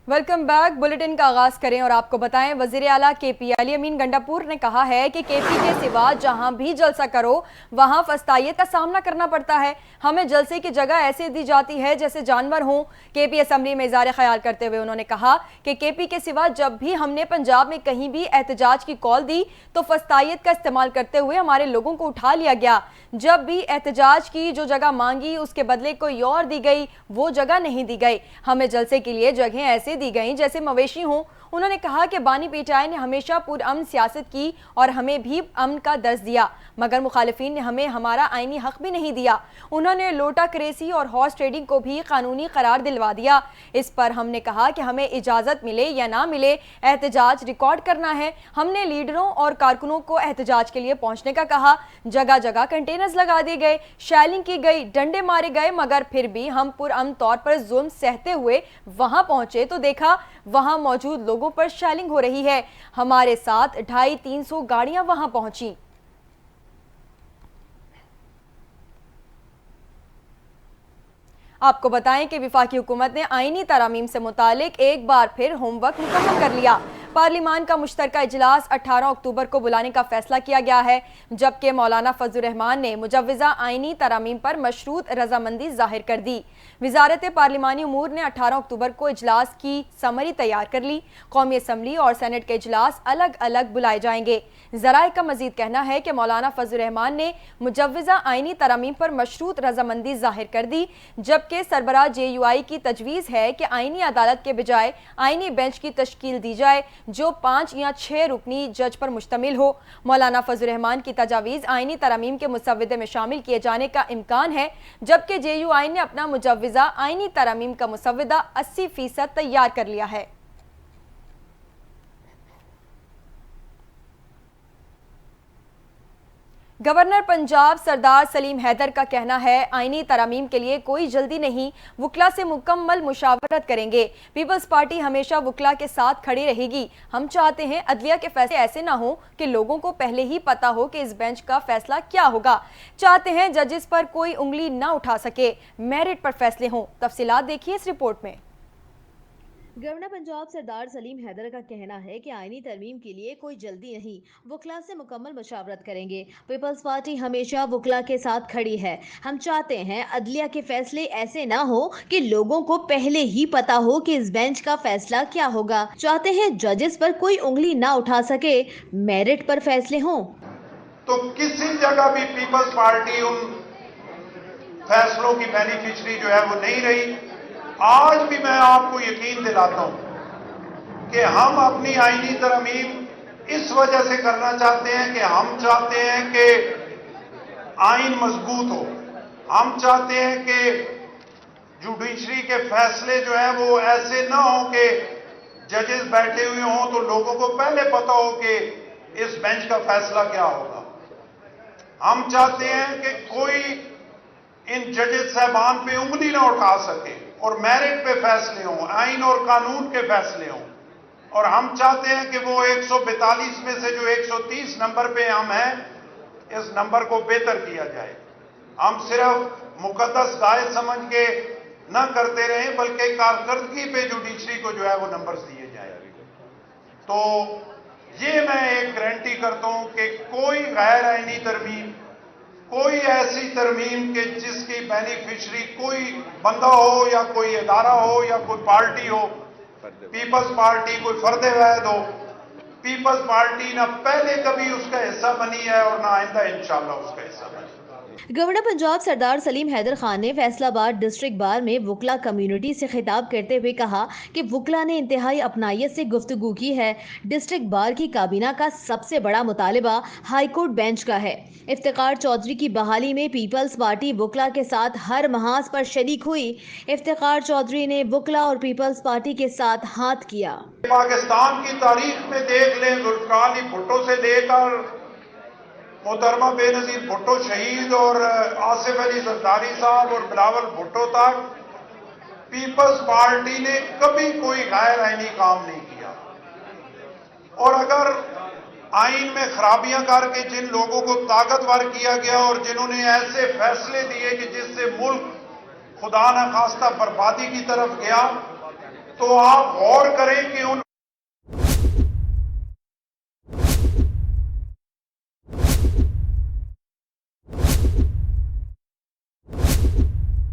Welcome back. Bulletin का आगाज करें और आपको बताएं, वजीर आला KP अली अमीन गंडापुर ने कहा है कि KP के सिवा जहां भी जलसा करो वहां फस्तायत का सामना करना पड़ता है। हमें जलसे की जगह ऐसे दी जाती है जैसे जानवर हों। KP असम्बली में इज़हार ख्याल करते हुए उन्होंने कहा कि KP के सिवा जब भी हमने पंजाब में कहीं भी एहतजाज की कॉल दी तो फस्तायत का इस्तेमाल करते हुए हमारे लोगों को उठा लिया गया। जब भी एहतजाज की जो जगह मांगी उसके बदले कोई और दी गई, वो जगह नहीं दी गई। हमें जलसे के लिए जगह ऐसे दी गई जैसे मवेशी हों। उन्होंने कहा कि बानी पीटाई ने हमेशा पुरअमन सियासत की और हमें भी अमन का दर्स दिया, मगर मुखालिफिन ने हमें हमारा आईनी हक भी नहीं दिया। उन्होंने लोटा करेसी और हॉर्स ट्रेडिंग को भी कानूनी करार दिलवा दिया। इस पर हमने कहा कि हमें इजाज़त मिले या ना मिले, एहतजाज रिकॉर्ड करना है। हमने लीडरों और कारकुनों को एहतजाज के लिए पहुंचने का कहा। जगह जगह कंटेनर्स लगा दिए गए, शैलिंग की गई, डंडे मारे गए, मगर फिर भी हम पुरअमन तौर पर जुल्म सहते हुए वहां पहुंचे तो देखा वहां मौजूद लोगों पर शैलिंग हो रही है। हमारे साथ 250-300 गाड़ियां वहां पहुंची। आपको बताएं कि वफाकी हुकूमत ने आईनी तरामीम से मुतालिक एक बार फिर होमवर्क मुकम्मल कर लिया। पार्लिमान का मुश्तरका इजलास 18 अक्टूबर को बुलाने का फैसला किया गया है, जबकि मौलाना फजलुर रहमान ने मुजव्वज़ा आईनी तरामीम पर मशरूत रजामंदी जाहिर कर दी। वजारत पार्लिमानी उमूर ने 18 अक्टूबर को इजलास की समरी तैयार कर ली। कौमी असम्बली और सेनेट के इजलास अलग अलग बुलाए जाएंगे। ज़राए का मजीद कहना है कि मौलाना फजलुर रहमान ने मुजव्वज़ा आईनी तरामीम पर मशरूत रजामंदी जाहिर कर दी, जबकि सरबराह JUI की तजवीज़ है कि आईनी अदालत के बजाय आईनी बेंच की तश्कील दी जाए जो 5 या 6 रुकनी जज पर मुश्तमिल हो। मौलाना फजलुर रहमान की तजावीज़ आईनी तरामीम के मुसव्वदे में शामिल किए जाने का इम्कान है, जबकि JUI ने अपना मुजव्वज़ा आईनी तरामीम का मुसव्वदा 80% तैयार कर लिया है। गवर्नर पंजाब सरदार सलीम हैदर का कहना है, आईनी तरामीम के लिए कोई जल्दी नहीं, वुकला से मुकम्मल मुशावरत करेंगे। पीपल्स पार्टी हमेशा वुकला के साथ खड़ी रहेगी। हम चाहते हैं अदलिया के फैसले ऐसे ना हो कि लोगों को पहले ही पता हो कि इस बेंच का फैसला क्या होगा। चाहते हैं जजेस पर कोई उंगली ना उठा सके, मेरिट पर फैसले हों। तफसीलात देखिए इस रिपोर्ट में। गवर्नर पंजाब सरदार सलीम हैदर का कहना है कि आईनी तरमीम के लिए कोई जल्दी नहीं, वुकला से मुकम्मल मशावरत करेंगे। पीपल्स पार्टी हमेशा वुकला के साथ खड़ी है। हम चाहते हैं अदलिया के फैसले ऐसे ना हो कि लोगों को पहले ही पता हो कि इस बेंच का फैसला क्या होगा। चाहते हैं जजेस पर कोई उंगली ना उठा सके, मेरिट पर फैसले हों। तो किसी जगह भी पीपल्स पार्टी उन फैसलों की बेनिफिशरी जो है वो नहीं रही। आज भी मैं आपको यकीन दिलाता हूं कि हम अपनी आईनी तरमीम इस वजह से करना चाहते हैं कि हम चाहते हैं कि आइन मजबूत हो। हम चाहते हैं कि जुडिशरी के फैसले जो है वो ऐसे ना हो कि जजेस बैठे हुए हों तो लोगों को पहले पता हो कि इस बेंच का फैसला क्या होगा। हम चाहते हैं कि कोई इन जजेस साहबान पे उंगली ना उठा सके और मेरिट पे फैसले हों, आइन और कानून के फैसले हों। और हम चाहते हैं कि वो 142 में से जो 130 नंबर पे हम हैं, इस नंबर को बेहतर किया जाए। हम सिर्फ मुकद्दस गाय समझ के न करते रहें, बल्कि कारकर्दगी पे जुडिशरी को जो है वो नंबर्स दिए जाए। तो ये मैं एक गारंटी करता हूं कि कोई गैर आईनी तरमीम, कोई ऐसी तरमीम के जिसकी बेनिफिशरी कोई बंदा हो या कोई इदारा हो या कोई पार्टी हो, पीपल्स पार्टी कोई फर्द वैद हो, पीपल्स पार्टी ना पहले कभी उसका हिस्सा बनी है और ना आइंदा इंशाल्लाह उसका हिस्सा बनी। गवर्नर पंजाब सरदार सलीम हैदर खान ने फैसलाबाद डिस्ट्रिक्ट बार में वुकला कम्युनिटी से खिताब करते हुए कहा कि वुकला ने इंतहाई अपनायत से गुफ्तगू की है। डिस्ट्रिक्ट बार की काबीना का सबसे बड़ा मुतालिबा हाईकोर्ट बेंच का है। इफ्तिखार चौधरी की बहाली में पीपल्स पार्टी वुकला के साथ हर महाज पर शरीक हुई। इफ्तिखार चौधरी ने वुकला और पीपल्स पार्टी के साथ हाथ किया। पाकिस्तान की तारीख में देख लें, जुल्फिकार अली भुट्टो से लेकर मोहतरमा बेनजीर भुट्टो शहीद और आसिफ अली जरदारी साहब और बिलावल भुट्टो तक पीपल्स पार्टी ने कभी कोई गैर आईनी काम नहीं किया। और अगर आइन में खराबियां करके जिन लोगों को ताकतवर किया गया और जिन्होंने ऐसे फैसले दिए कि जिससे मुल्क खुदा न खास्ता बर्बादी की तरफ गया, तो आप गौर करें कि उन